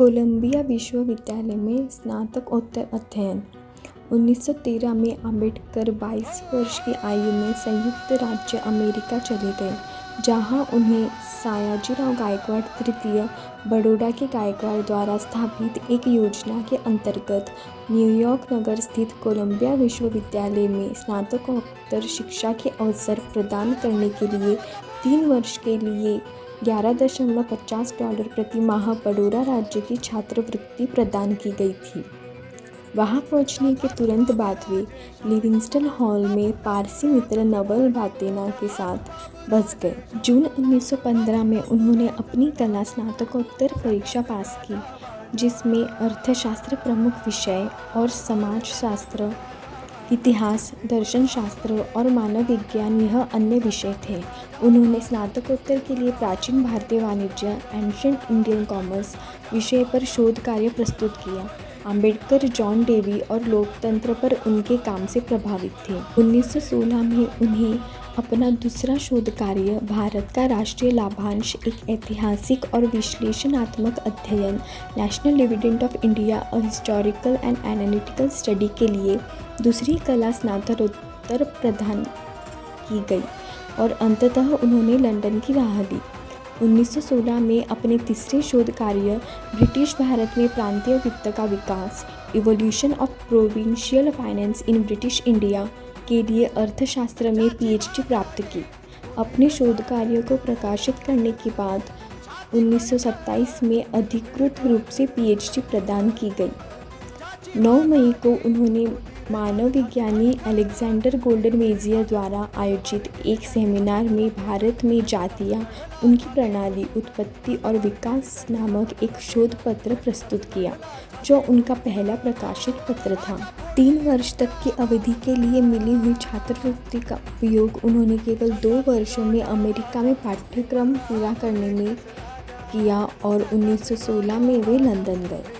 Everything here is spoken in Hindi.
कोलंबिया विश्वविद्यालय में स्नातकोत्तर अध्ययन। 1913 में आम्बेडकर 22 वर्ष की आयु में संयुक्त राज्य अमेरिका चले गए, जहां उन्हें सयाजीराव गायकवाड़ तृतीय बड़ौदा के गायकवाड़ द्वारा स्थापित एक योजना के अंतर्गत न्यूयॉर्क नगर स्थित कोलंबिया विश्वविद्यालय में स्नातकोत्तर शिक्षा के अवसर प्रदान करने के लिए 3 वर्ष के लिए $11.50 प्रति माह बड़ौदा राज्य की छात्रवृत्ति प्रदान की गई थी। वहां पहुंचने के तुरंत बाद वे लिविंगस्टन हॉल में पारसी मित्र नवल भातेना के साथ बस गए। जून 1915 में उन्होंने अपनी कला स्नातकोत्तर परीक्षा पास की, जिसमें अर्थशास्त्र प्रमुख विषय और समाजशास्त्र, इतिहास, दर्शनशास्त्र और मानव विज्ञान यह अन्य विषय थे। उन्होंने स्नातकोत्तर के लिए प्राचीन भारतीय वाणिज्य एंशिएंट इंडियन कॉमर्स विषय पर शोध कार्य प्रस्तुत किया। आम्बेडकर जॉन डेवी और लोकतंत्र पर उनके काम से प्रभावित थे। 1916 में उन्हें अपना दूसरा शोध कार्य भारत का राष्ट्रीय लाभांश, एक ऐतिहासिक और विश्लेषणात्मक अध्ययन, national dividend of India, a historical and analytical study के लिए दूसरी कला स्नातकोत्तर प्रदान की गई और अंततः उन्होंने लंदन की राह ली। 1916 में अपने तीसरे शोध कार्य ब्रिटिश भारत में प्रांतीय वित्त का विकास, evolution of provincial finance in British India के लिए अर्थशास्त्र में PhD प्राप्त की। अपने शोध कार्य को प्रकाशित करने के बाद 1927 में अधिकृत रूप से PhD प्रदान की गई। 9 मई को उन्होंने मानव विज्ञानी अलेक्जेंडर गोल्डन मेजियर द्वारा आयोजित एक सेमिनार में भारत में जातियाँ, उनकी प्रणाली, उत्पत्ति और विकास नामक एक शोध पत्र प्रस्तुत किया, जो उनका पहला प्रकाशित पत्र था। 3 वर्ष तक की अवधि के लिए मिली हुई छात्रवृत्ति का उपयोग उन्होंने केवल 2 वर्षों में अमेरिका में पाठ्यक्रम पूरा करने में किया और 1916 में वे लंदन गए।